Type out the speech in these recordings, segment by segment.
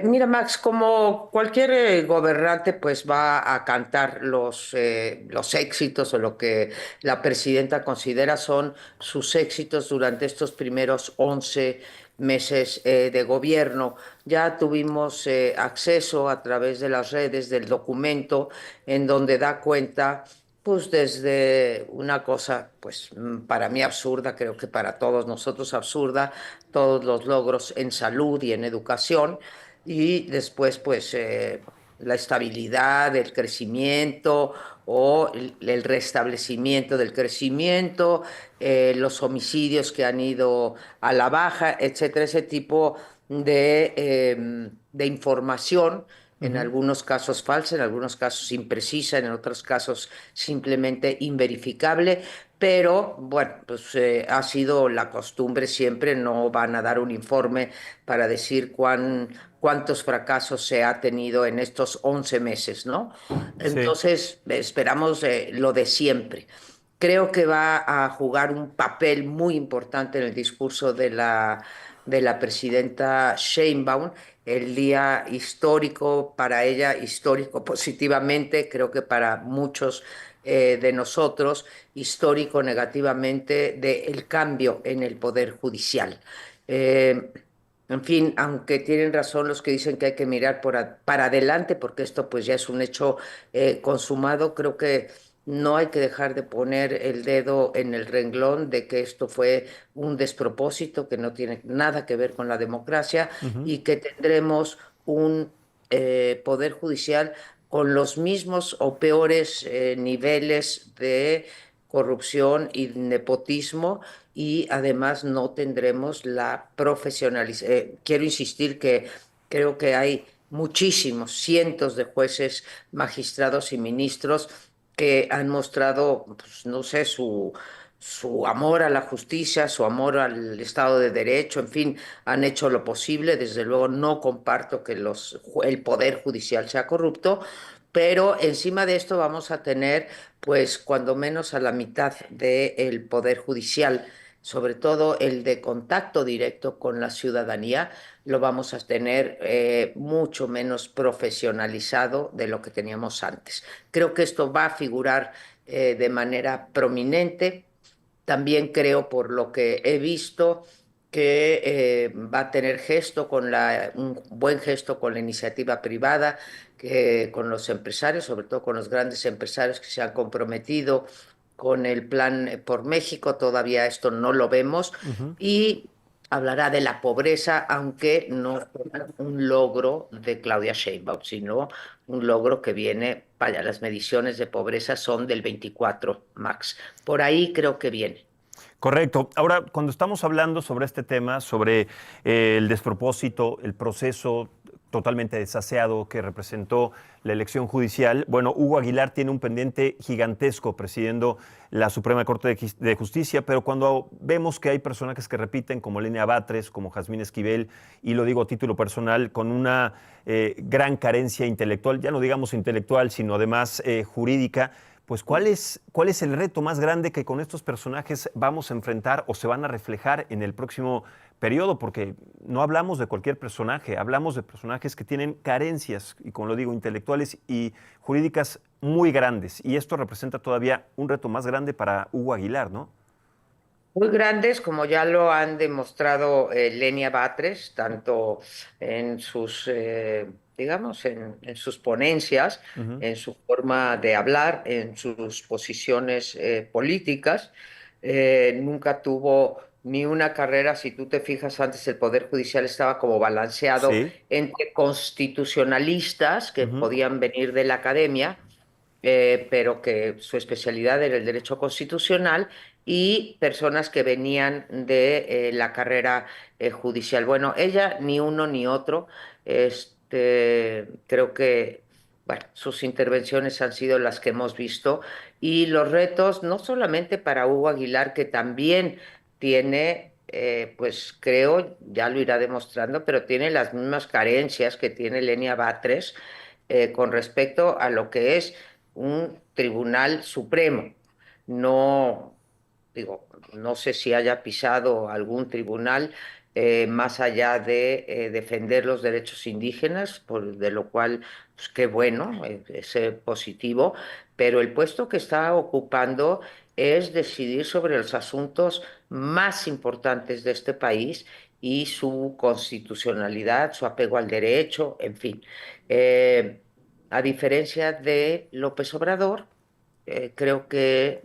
Mira, Max, como cualquier gobernante, pues va a cantar los éxitos o lo que la presidenta considera son sus éxitos durante estos primeros 11 meses de gobierno. Ya tuvimos acceso a través de las redes del documento en donde da cuenta, pues desde una cosa, pues para mí absurda, creo que para todos nosotros absurda, todos los logros en salud y en educación y después pues la estabilidad, el crecimiento o el restablecimiento del crecimiento, los homicidios que han ido a la baja, etcétera, ese tipo de información, en Ujú. algunos casos falsa, en algunos casos imprecisa, en otros casos simplemente inverificable, pero bueno, pues ha sido la costumbre siempre, no van a dar un informe para decir cuántos fracasos se ha tenido en estos 11 meses, ¿no? Sí, Entonces, esperamos lo de siempre. Creo que va a jugar un papel muy importante en el discurso de la presidenta Sheinbaum, el día histórico para ella, histórico positivamente, creo que para muchos de nosotros, histórico negativamente del cambio en el Poder Judicial. Eh, en fin, aunque tienen razón los que dicen que hay que mirar para adelante, porque esto pues ya es un hecho consumado, creo que no hay que dejar de poner el dedo en el renglón de que esto fue un despropósito, que no tiene nada que ver con la democracia ujú. y que tendremos un poder judicial con los mismos o peores niveles de corrupción y nepotismo y además no tendremos la profesionalización. Quiero insistir que creo que hay muchísimos, cientos de jueces, magistrados y ministros que han mostrado, pues, no sé, su amor a la justicia, su amor al Estado de Derecho, en fin, han hecho lo posible. Desde luego no comparto que el Poder Judicial sea corrupto, pero encima de esto vamos a tener, pues, cuando menos a la mitad del Poder Judicial, sobre todo el de contacto directo con la ciudadanía, lo vamos a tener mucho menos profesionalizado de lo que teníamos antes. Creo que esto va a figurar de manera prominente. También creo, por lo que he visto, que va a tener un buen gesto con la iniciativa privada, con los empresarios, sobre todo con los grandes empresarios que se han comprometido con el plan por México. Todavía esto no lo vemos. Ujú. Y hablará de la pobreza, aunque no fue un logro de Claudia Sheinbaum, sino un logro que viene, vaya, las mediciones de pobreza son del 24 max. Por ahí creo que viene. Correcto. Ahora, cuando estamos hablando sobre este tema, sobre el despropósito, el proceso totalmente desaseado que representó la elección judicial, bueno, Hugo Aguilar tiene un pendiente gigantesco presidiendo la Suprema Corte de Justicia, pero cuando vemos que hay personajes que repiten, como Lenia Batres, como Jazmín Esquivel, y lo digo a título personal, con una gran carencia intelectual, ya no digamos intelectual, sino además jurídica, pues cuál es el reto más grande que con estos personajes vamos a enfrentar o se van a reflejar en el próximo periodo, porque no hablamos de cualquier personaje, hablamos de personajes que tienen carencias, y como lo digo, intelectuales y jurídicas muy grandes, y esto representa todavía un reto más grande para Hugo Aguilar, ¿no? Muy grandes, como ya lo han demostrado Lenia Batres, tanto en digamos, en sus ponencias, Ujú. en su forma de hablar, en sus posiciones políticas. Nunca tuvo ni una carrera, si tú te fijas, antes el Poder Judicial estaba como balanceado Sí. entre constitucionalistas que Ujú. podían venir de la academia, pero que su especialidad era el derecho constitucional, y personas que venían de la carrera judicial. Bueno, ella ni uno ni otro. Creo que bueno, sus intervenciones han sido las que hemos visto y los retos, no solamente para Hugo Aguilar, que también tiene, pues creo, ya lo irá demostrando, pero tiene las mismas carencias que tiene Lenia Batres con respecto a lo que es un tribunal supremo. No, digo, no sé si haya pisado algún tribunal más allá de defender los derechos indígenas, de lo cual, pues qué bueno, es positivo, pero el puesto que está ocupando es decidir sobre los asuntos más importantes de este país y su constitucionalidad, su apego al derecho, en fin. Eh, a diferencia de López Obrador, creo que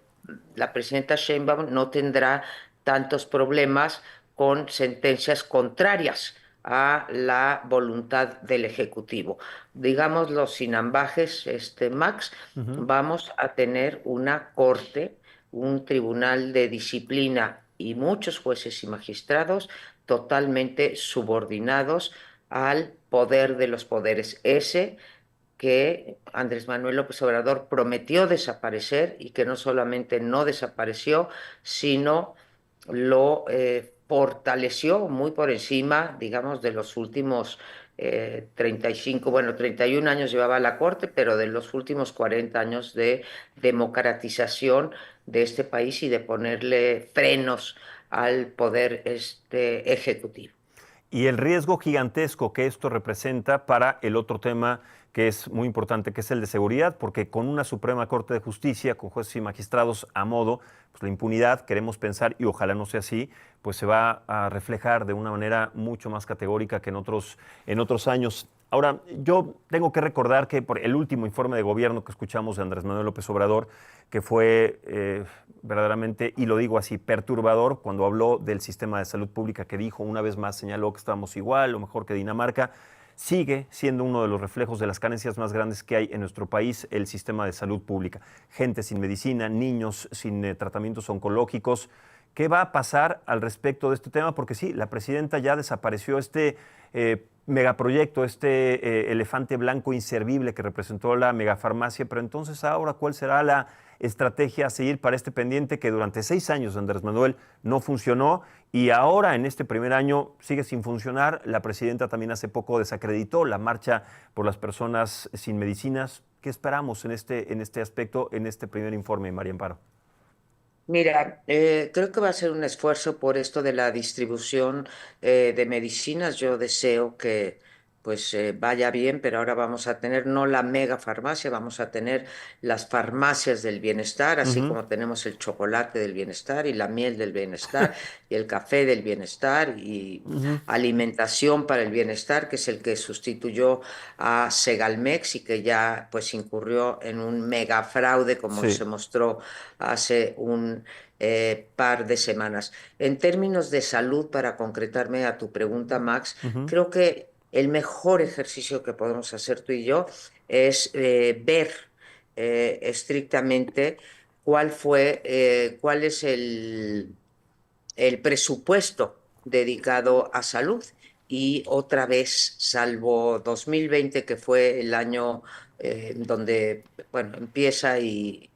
la presidenta Sheinbaum no tendrá tantos problemas con sentencias contrarias a la voluntad del Ejecutivo. Digámoslo sin ambajes, Max, Ujú. vamos a tener una corte, un tribunal de disciplina y muchos jueces y magistrados totalmente subordinados al poder de los poderes. Ese que Andrés Manuel López Obrador prometió desaparecer y que no solamente no desapareció, sino lo fortaleció muy por encima, digamos, de los últimos 35, bueno, 31 años llevaba la Corte, pero de los últimos 40 años de democratización de este país y de ponerle frenos al poder ejecutivo. Y el riesgo gigantesco que esto representa para el otro tema que es muy importante, que es el de seguridad, porque con una Suprema Corte de Justicia, con jueces y magistrados a modo, pues la impunidad, queremos pensar, y ojalá no sea así, pues se va a reflejar de una manera mucho más categórica que en otros años. Ahora, yo tengo que recordar que por el último informe de gobierno que escuchamos de Andrés Manuel López Obrador, que fue verdaderamente, y lo digo así, perturbador, cuando habló del sistema de salud pública, que dijo una vez más, señaló que estábamos igual o mejor que Dinamarca, sigue siendo uno de los reflejos de las carencias más grandes que hay en nuestro país, el sistema de salud pública. Gente sin medicina, niños sin tratamientos oncológicos. ¿Qué va a pasar al respecto de este tema? Porque sí, la presidenta ya desapareció megaproyecto, elefante blanco inservible que representó la megafarmacia, pero entonces ahora, ¿cuál será la estrategia a seguir para este pendiente que durante 6 años de Andrés Manuel no funcionó y ahora en este primer año sigue sin funcionar? La presidenta también hace poco desacreditó la marcha por las personas sin medicinas. ¿Qué esperamos en este aspecto, en este primer informe, María Amparo? Mira, creo que va a ser un esfuerzo por esto de la distribución de medicinas. Yo deseo que pues vaya bien, pero ahora vamos a tener no la mega farmacia, vamos a tener las farmacias del bienestar, así Ujú. como tenemos el chocolate del bienestar y la miel del bienestar y el café del bienestar y Ujú. alimentación para el bienestar, que es el que sustituyó a Segalmex y que ya pues incurrió en un mega fraude como Sí. se mostró hace un par de semanas. En términos de salud, para concretarme a tu pregunta, Max, Ujú. creo que el mejor ejercicio que podemos hacer tú y yo es ver estrictamente cuál es el presupuesto dedicado a salud. Y otra vez, salvo 2020, que fue el año donde, bueno, empieza y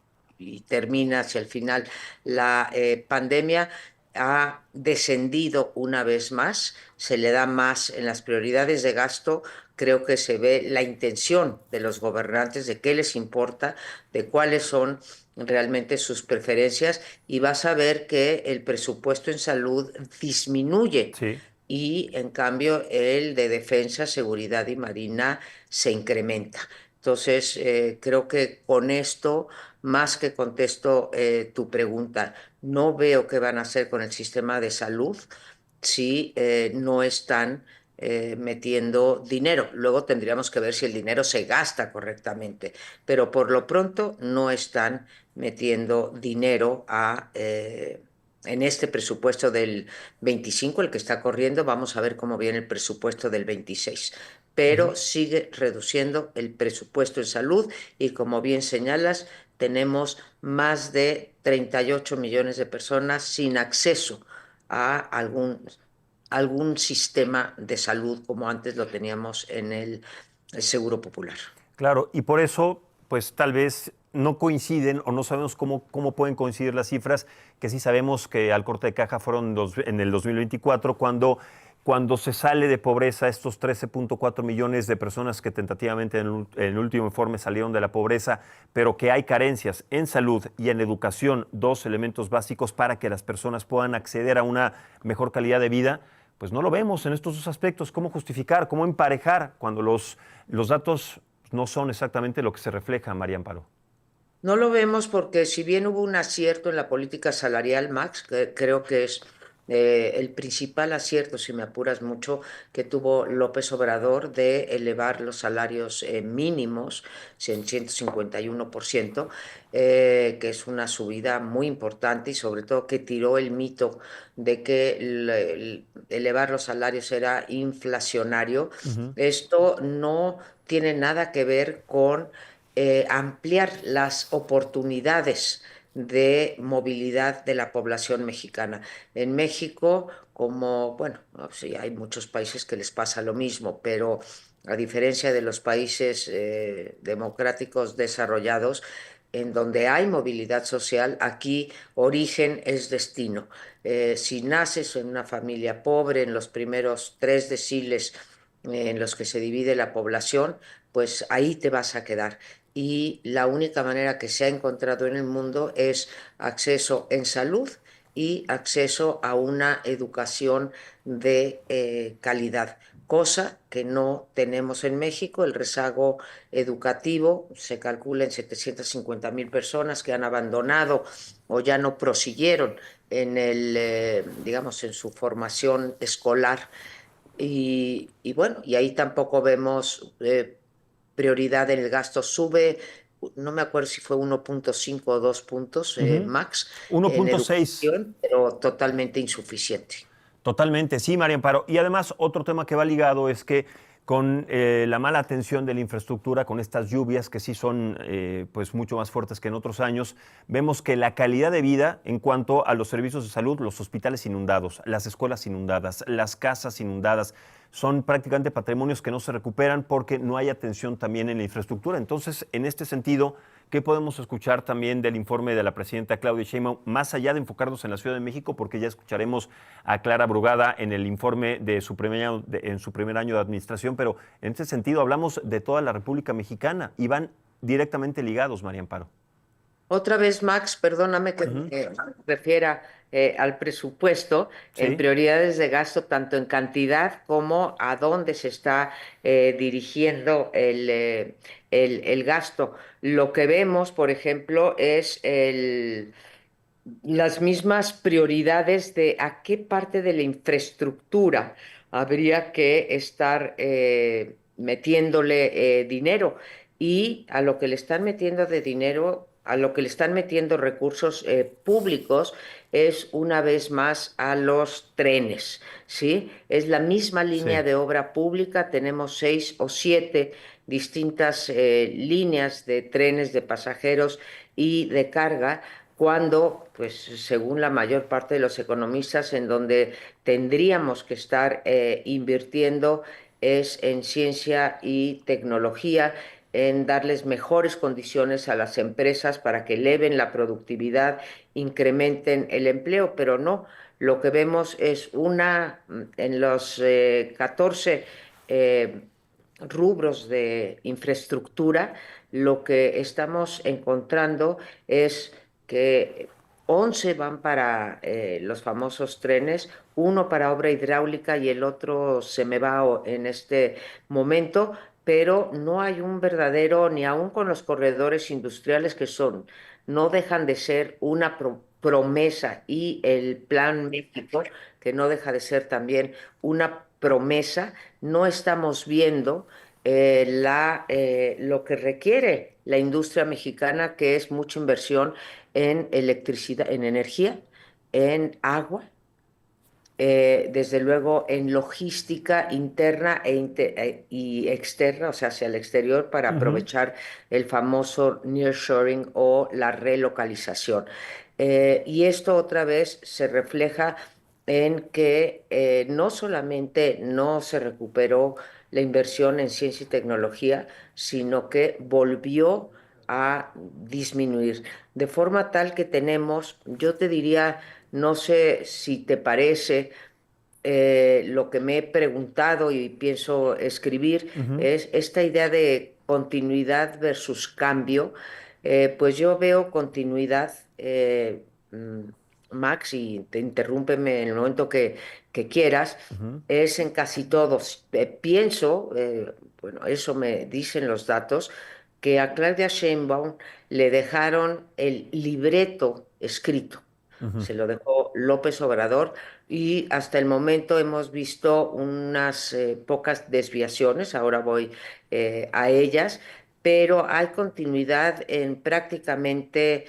termina hacia el final la pandemia, ha descendido una vez más, se le da más en las prioridades de gasto, creo que se ve la intención de los gobernantes de qué les importa, de cuáles son realmente sus preferencias y vas a ver que el presupuesto en salud disminuye Sí. y en cambio el de defensa, seguridad y marina se incrementa. Entonces, creo que con esto, más que contesto tu pregunta, no veo qué van a hacer con el sistema de salud si no están metiendo dinero. Luego tendríamos que ver si el dinero se gasta correctamente, pero por lo pronto no están metiendo dinero en este presupuesto del 25, el que está corriendo. Vamos a ver cómo viene el presupuesto del 26, Ujú. pero sigue reduciendo el presupuesto en salud y como bien señalas, tenemos más de 38 millones de personas sin acceso a algún sistema de salud como antes lo teníamos en el Seguro Popular. Claro, y por eso, pues tal vez no coinciden o no sabemos cómo pueden coincidir las cifras, que sí sabemos que al corte de caja fueron en el 2024, cuando se sale de pobreza estos 13.4 millones de personas que tentativamente en el último informe salieron de la pobreza, pero que hay carencias en salud y en educación, dos elementos básicos para que las personas puedan acceder a una mejor calidad de vida. pues no lo vemos en estos dos aspectos. ¿Cómo justificar, cómo emparejar cuando los datos no son exactamente lo que se refleja, María Amparo? No lo vemos porque si bien hubo un acierto en la política salarial, Max, que creo que es el principal acierto, si me apuras mucho, que tuvo López Obrador de elevar los salarios mínimos en 151%, que es una subida muy importante y sobre todo que tiró el mito de que elevar los salarios era inflacionario. Ujú. Esto no tiene nada que ver con ampliar las oportunidades de movilidad de la población mexicana. En México, como, bueno, sí, hay muchos países que les pasa lo mismo, pero a diferencia de los países democráticos desarrollados, en donde hay movilidad social, aquí origen es destino. Si naces en una familia pobre, en los primeros 3 deciles en los que se divide la población, pues ahí te vas a quedar. Y la única manera que se ha encontrado en el mundo es acceso en salud y acceso a una educación de calidad, cosa que no tenemos en México. El rezago educativo se calcula en 750,000 personas que han abandonado o ya no prosiguieron en digamos, en su formación escolar y bueno, y ahí tampoco vemos prioridad en el gasto. Sube, no me acuerdo si fue 1,5 o 2 puntos, Ujú. max, en 1.6. educación, pero totalmente insuficiente. Totalmente, sí, María Amparo. Y además, otro tema que va ligado es que con la mala atención de la infraestructura, con estas lluvias que sí son pues mucho más fuertes que en otros años, vemos que la calidad de vida en cuanto a los servicios de salud, los hospitales inundados, las escuelas inundadas, las casas inundadas, son prácticamente patrimonios que no se recuperan porque no hay atención también en la infraestructura. Entonces, en este sentido, ¿qué podemos escuchar también del informe de la presidenta Claudia Sheinbaum, más allá de enfocarnos en la Ciudad de México, porque ya escucharemos a Clara Brugada en el informe de su en su primer año de administración, pero en este sentido hablamos de toda la República Mexicana y van directamente ligados, María Amparo? Otra vez, Max, perdóname que Ujú. me refiera al presupuesto en Sí, prioridades de gasto, tanto en cantidad como a dónde se está dirigiendo el gasto. Lo que vemos, por ejemplo, es las mismas prioridades de a qué parte de la infraestructura habría que estar metiéndole dinero y a lo que le están metiendo de dinero, a lo que le están metiendo recursos públicos es una vez más a los trenes, ¿sí? Es la misma línea sí. de obra pública, tenemos 6 o 7 distintas líneas de trenes de pasajeros y de carga cuando, pues según la mayor parte de los economistas, en donde tendríamos que estar invirtiendo es en ciencia y tecnología, en darles mejores condiciones a las empresas para que eleven la productividad, incrementen el empleo, pero no, lo que vemos es en los 14 eh, rubros de infraestructura, lo que estamos encontrando es que 11 van para los famosos trenes, uno para obra hidráulica y el otro se me va en este momento, pero no hay un verdadero, ni aún con los corredores industriales que son, no dejan de ser una promesa y el Plan México, que no deja de ser también una promesa, no estamos viendo lo que requiere la industria mexicana, que es mucha inversión en electricidad, en energía, en agua, desde luego en logística interna y externa, o sea, hacia el exterior, para Ujú. aprovechar el famoso nearshoring o la relocalización. Y esto otra vez se refleja en que no solamente no se recuperó la inversión en ciencia y tecnología, sino que volvió a disminuir, de forma tal que tenemos, yo te diría, no sé si te parece, lo que me he preguntado y pienso escribir Ujú. es esta idea de continuidad versus cambio. Pues yo veo continuidad Max, y te interrúmpeme en el momento que quieras, Ujú. es en casi todos. Pienso, bueno, eso me dicen los datos, que a Claudia Sheinbaum le dejaron el libreto escrito. Ujú. Se lo dejó López Obrador y hasta el momento hemos visto unas pocas desviaciones, ahora voy a ellas, pero hay continuidad en prácticamente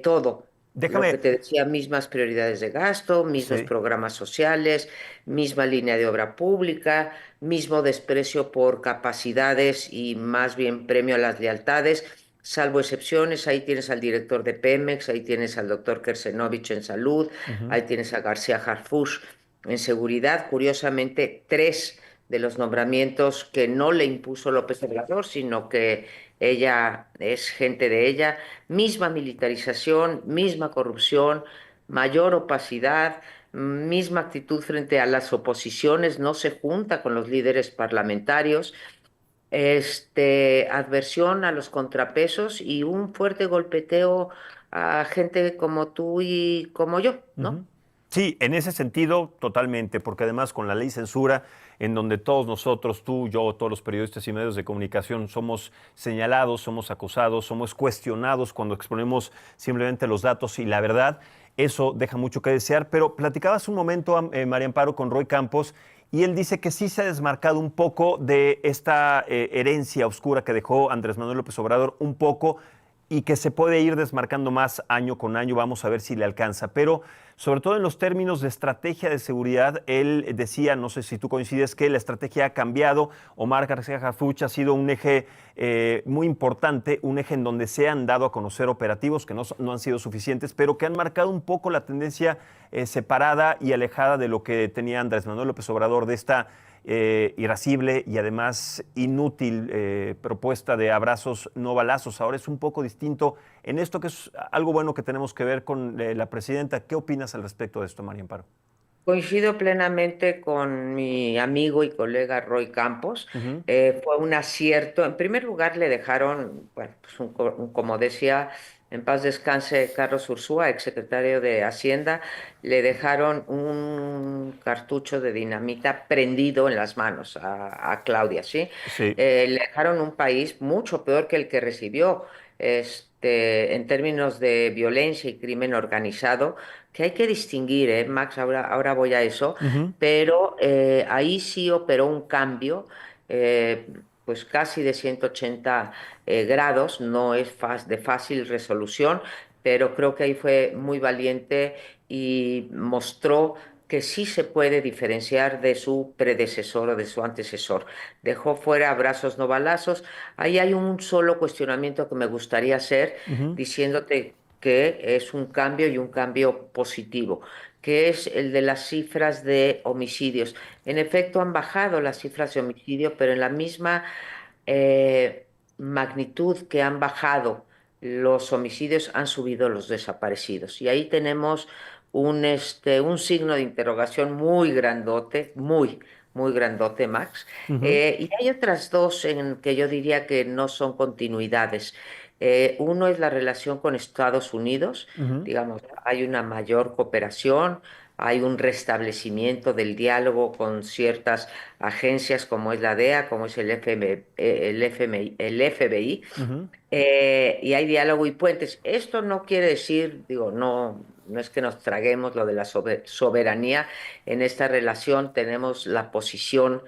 todo. Lo Déjame, que te decía, mismas prioridades de gasto, mismos sí. programas sociales, misma línea de obra pública, mismo desprecio por capacidades y más bien premio a las lealtades, salvo excepciones. Ahí tienes al director de Pemex, ahí tienes al doctor Kersenovich en salud, Ujú. ahí tienes a García Harfuch en seguridad. Curiosamente, tres de los nombramientos que no le impuso López Obrador, sino que ella es gente de ella, misma militarización, misma corrupción, mayor opacidad, misma actitud frente a las oposiciones, no se junta con los líderes parlamentarios, adversión a los contrapesos y un fuerte golpeteo a gente como tú y como yo, ¿no? Ujú. Sí, en ese sentido, totalmente, porque además con la ley censura, en donde todos nosotros, tú, yo, todos los periodistas y medios de comunicación somos señalados, somos acosados, somos cuestionados cuando exponemos simplemente los datos y la verdad, eso deja mucho que desear. Pero platicabas un momento, María Amparo, con Roy Campos, y él dice que sí se ha desmarcado un poco de esta herencia oscura que dejó Andrés Manuel López Obrador, un poco, y que se puede ir desmarcando más año con año, vamos a ver si le alcanza. Pero sobre todo en los términos de estrategia de seguridad, él decía, no sé si tú coincides, que la estrategia ha cambiado. Omar García Harfuch ha sido un eje muy importante, un eje en donde se han dado a conocer operativos que no han sido suficientes, pero que han marcado un poco la tendencia separada y alejada de lo que tenía Andrés Manuel López Obrador, de esta irascible y además inútil propuesta de abrazos no balazos. Ahora es un poco distinto en esto, que es algo bueno que tenemos que ver con la presidenta. ¿Qué opinas al respecto de esto, María Amparo? Coincido plenamente con mi amigo y colega Roy Campos. Ujú. Fue un acierto. En primer lugar, le dejaron, bueno, pues como decía, en paz descanse Carlos Ursúa, exsecretario de Hacienda, le dejaron un cartucho de dinamita prendido en las manos a Claudia, ¿sí? Sí. Le dejaron un país mucho peor que el que recibió. En términos de violencia y crimen organizado, que hay que distinguir, Max, ahora voy a eso, Ujú. pero ahí sí operó un cambio, eh, pues casi de 180 grados, no es de fácil resolución, pero creo que ahí fue muy valiente y mostró que sí se puede diferenciar de su predecesor o de su antecesor. Dejó fuera abrazos no balazos. Ahí hay un solo cuestionamiento que me gustaría hacer, Ujú. diciéndote que es un cambio y un cambio positivo, que es el de las cifras de homicidios. En efecto, han bajado las cifras de homicidio, pero en la misma eh, magnitud que han bajado los homicidios, han subido los desaparecidos. Y ahí tenemos un signo de interrogación muy grandote, muy grandote, Max. Ujú. Y hay otras dos en que yo diría que no son continuidades. Uno es la relación con Estados Unidos, Ujú. digamos, hay una mayor cooperación, hay un restablecimiento del diálogo con ciertas agencias como es la DEA, como es el FBI, Ujú. y hay diálogo y puentes. Esto no quiere decir, digo, no es que nos traguemos lo de la soberanía. En esta relación tenemos la posición,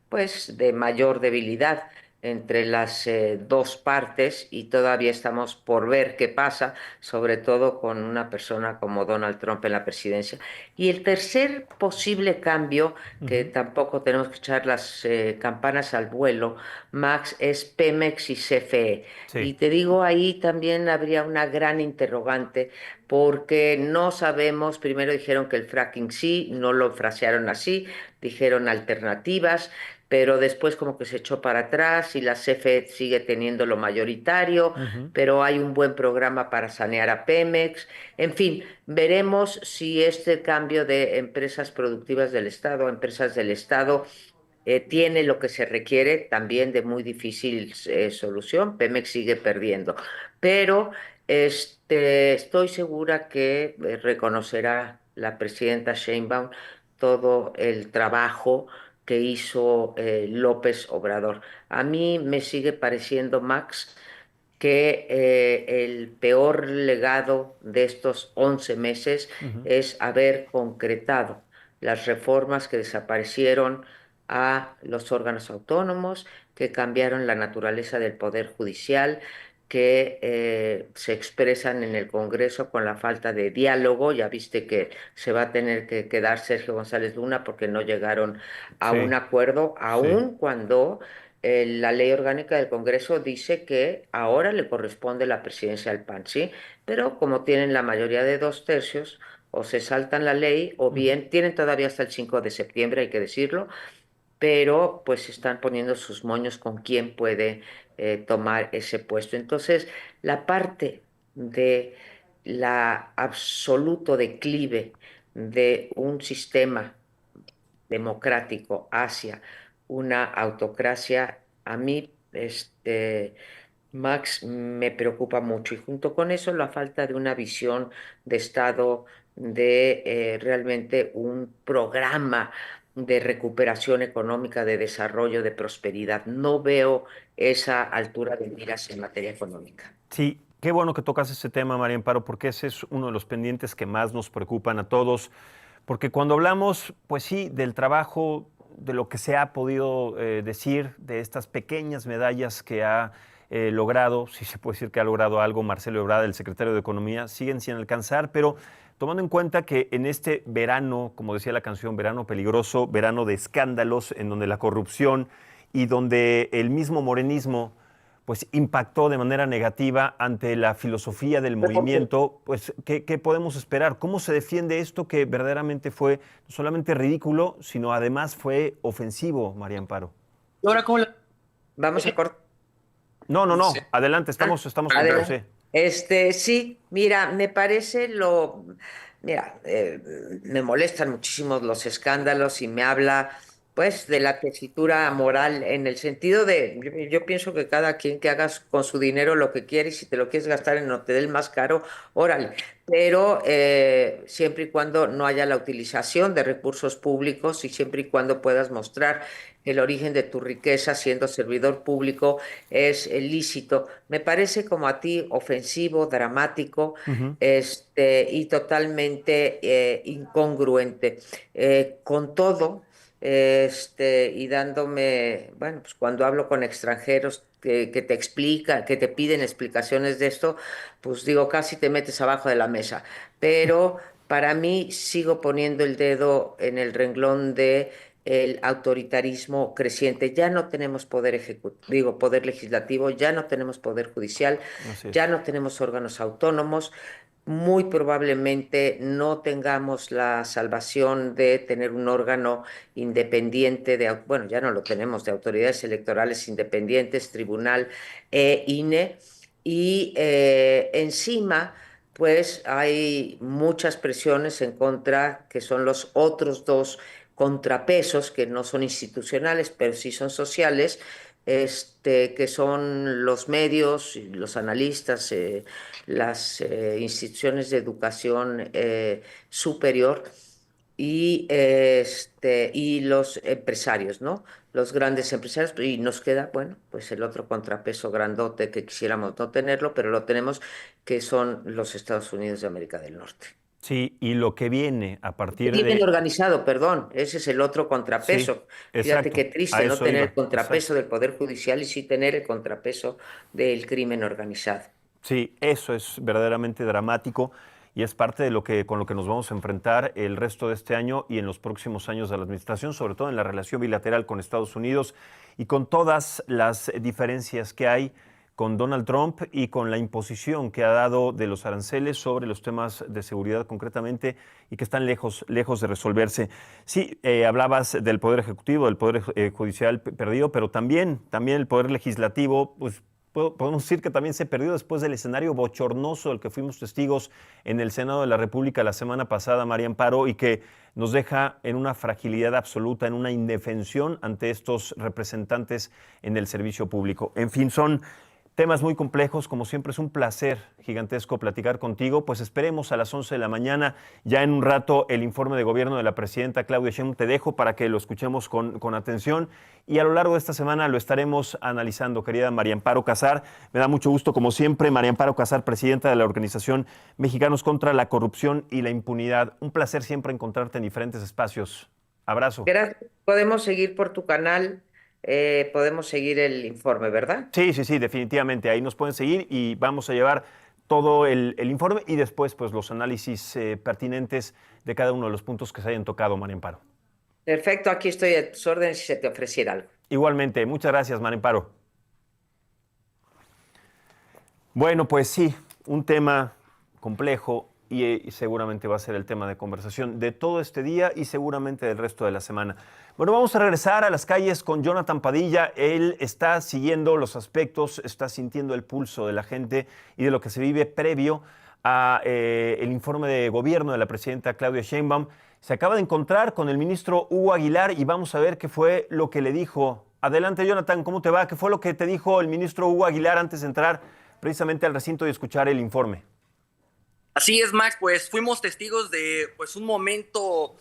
pues, de mayor debilidad entre las dos partes y todavía estamos por ver qué pasa, sobre todo con una persona como Donald Trump en la presidencia. Y el tercer posible cambio, que Ujú. tampoco tenemos que echar las campanas al vuelo, Max, es Pemex y CFE. Sí. Y te digo, ahí también habría una gran interrogante, porque no sabemos, primero dijeron que el fracking sí, no lo frasearon así, dijeron alternativas, pero después como que se echó para atrás y la CFE sigue teniendo lo mayoritario, Ujú. pero hay un buen programa para sanear a Pemex. En fin, veremos si este cambio de empresas productivas del Estado a empresas del Estado tiene lo que se requiere, también de muy difícil solución. Pemex sigue perdiendo, pero Estoy segura que reconocerá la presidenta Sheinbaum todo el trabajo que hizo López Obrador. A mí me sigue pareciendo, Max, que el peor legado de estos 11 meses Ujú. es haber concretado las reformas que desaparecieron a los órganos autónomos, que cambiaron la naturaleza del Poder Judicial, que se expresan en el Congreso con la falta de diálogo. Ya viste que se va a tener que quedar Sergio González Luna porque no llegaron a un Sí, acuerdo, sí. aun cuando la ley orgánica del Congreso dice que ahora le corresponde la presidencia al PAN, ¿sí? Pero como tienen la mayoría de 2/3, o se saltan la ley, o Ujú. bien tienen todavía hasta el 5 de septiembre, hay que decirlo, pero pues están poniendo sus moños con quién puede tomar ese puesto. Entonces, la parte de la absoluto declive de un sistema democrático hacia una autocracia, a mí, Max, me preocupa mucho. Y junto con eso, la falta de una visión de Estado, de realmente un programa de recuperación económica, de desarrollo, de prosperidad. No veo esa altura de miras en materia económica. Sí, qué bueno que tocas ese tema, María Amparo, porque ese es uno de los pendientes que más nos preocupan a todos. Porque cuando hablamos, pues sí, del trabajo, de lo que se ha podido decir, de estas pequeñas medallas que ha logrado, si se puede decir que ha logrado algo Marcelo Ebrard, el secretario de Economía, siguen sin alcanzar, pero tomando en cuenta que en este verano, como decía la canción, verano peligroso, verano de escándalos, en donde la corrupción y donde el mismo morenismo pues impactó de manera negativa ante la filosofía del movimiento, pues ¿qué podemos esperar? ¿Cómo se defiende esto que verdaderamente fue no solamente ridículo, sino además fue ofensivo, María Amparo? ¿Y ahora cómo la... Vamos a cortar. No, no, Sí. no, adelante, estamos con Adelante. José. Sí, mira, mira, me molestan muchísimo los escándalos y me habla, pues, de la tesitura moral en el sentido de, yo pienso que cada quien que hagas con su dinero lo que quiere y si te lo quieres gastar en hotel más caro, órale, pero siempre y cuando no haya la utilización de recursos públicos y siempre y cuando puedas mostrar el origen de tu riqueza siendo servidor público es lícito. Me parece como a ti ofensivo, dramático, Ujú. y totalmente incongruente. Con todo, y dándome, bueno, pues cuando hablo con extranjeros que te explican, que te piden explicaciones de esto, pues digo, casi te metes abajo de la mesa. Pero para mí sigo poniendo el dedo en el renglón de el autoritarismo creciente. Ya no tenemos poder ejecutivo, digo, poder legislativo, ya no tenemos poder judicial, Así ya es. no tenemos órganos autónomos. Muy probablemente no tengamos la salvación de tener un órgano independiente bueno, ya no lo tenemos, de autoridades electorales independientes, tribunal INE, y encima pues hay muchas presiones en contra, que son los otros dos contrapesos, que no son institucionales, pero sí son sociales, que son los medios, y los analistas, las instituciones de educación superior y los empresarios, ¿no? Los grandes empresarios, y nos queda, bueno, pues el otro contrapeso grandote que quisiéramos no tenerlo, pero lo tenemos, que son los Estados Unidos de América del Norte. Sí, y lo que viene a partir Crimen de... organizado, perdón, ese es el otro Sí, contrapeso. Fíjate qué exacto, a triste no eso tener el iba, contrapeso exacto. del Poder Judicial y sí tener el contrapeso del crimen organizado. Sí, eso es verdaderamente dramático y es parte de lo que con lo que nos vamos a enfrentar el resto de este año y en los próximos años de la administración, sobre todo en la relación bilateral con Estados Unidos y con todas las diferencias que hay con Donald Trump y con la imposición que ha dado de los aranceles sobre los temas de seguridad concretamente y que están lejos de resolverse. Sí, hablabas del Poder Ejecutivo, del Poder Judicial perdido, pero también el Poder Legislativo, pues podemos decir que también se perdió después del escenario bochornoso del que fuimos testigos en el Senado de la República la semana pasada, María Amparo, y que nos deja en una fragilidad absoluta, en una indefensión ante estos representantes en el servicio público. En fin, son Temas muy complejos, como siempre es un placer gigantesco platicar contigo, pues esperemos a las 11 de la mañana, ya en un rato, el informe de gobierno de la presidenta Claudia Sheinbaum. Te dejo para que lo escuchemos con atención y a lo largo de esta semana lo estaremos analizando, querida María Amparo Casar. Me da mucho gusto, como siempre, María Amparo Casar, presidenta de la Organización Mexicanos contra la Corrupción y la Impunidad. Un placer siempre encontrarte en diferentes espacios. Abrazo. Gracias. Podemos seguir por tu canal, podemos seguir el informe, ¿verdad? Sí, sí, sí, definitivamente. Ahí nos pueden seguir y vamos a llevar todo el informe y después pues los análisis pertinentes de cada uno de los puntos que se hayan tocado, María Amparo. Perfecto, aquí estoy a tus órdenes si se te ofreciera algo. Igualmente, muchas gracias, María Amparo. Bueno, pues sí, un tema complejo y seguramente va a ser el tema de conversación de todo este día y seguramente del resto de la semana. Bueno, vamos a regresar a las calles con Jonathan Padilla. Él está siguiendo los aspectos, está sintiendo el pulso de la gente y de lo que se vive previo a el informe de gobierno de la presidenta Claudia Sheinbaum. Se acaba de encontrar con el ministro Hugo Aguilar y vamos a ver qué fue lo que le dijo. Adelante, Jonathan, ¿cómo te va? ¿Qué fue lo que te dijo el ministro Hugo Aguilar antes de entrar precisamente al recinto y escuchar el informe? Así es, Max, pues fuimos testigos de pues un momento,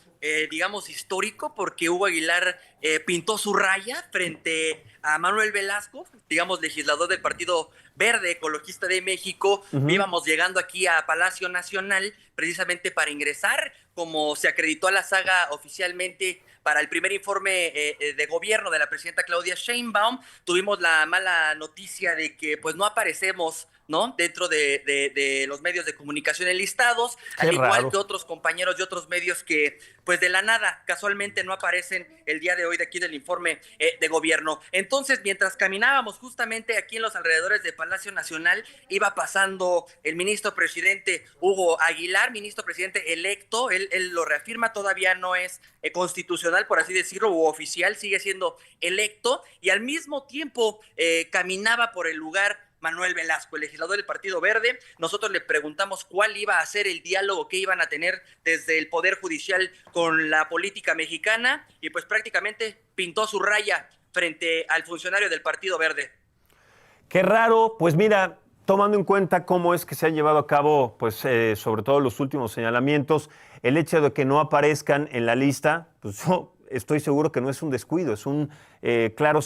digamos, histórico, porque Hugo Aguilar pintó su raya frente a Manuel Velasco, digamos, legislador del Partido Verde Ecologista de México. Íbamos llegando aquí a Palacio Nacional precisamente para ingresar, como se acreditó a la saga oficialmente para el primer informe de gobierno de la presidenta Claudia Sheinbaum. Tuvimos la mala noticia de que pues no aparecemos, ¿no?, dentro de los medios de comunicación enlistados, al igual que otros compañeros de otros medios que pues de la nada casualmente no aparecen el día de hoy de aquí del informe de gobierno. Entonces, mientras caminábamos justamente aquí en los alrededores de Palacio Nacional, iba pasando el ministro presidente Hugo Aguilar, ministro presidente electo. Él lo reafirma, todavía no es constitucional, por así decirlo, u oficial, sigue siendo electo, y al mismo tiempo caminaba por el lugar Manuel Velasco, el legislador del Partido Verde. Nosotros le preguntamos cuál iba a ser el diálogo que iban a tener desde el Poder Judicial con la política mexicana, y pues prácticamente pintó su raya frente al funcionario del Partido Verde. Qué raro, pues mira, tomando en cuenta cómo es que se han llevado a cabo, pues sobre todo los últimos señalamientos, el hecho de que no aparezcan en la lista, pues yo estoy seguro que no es un descuido, es un claro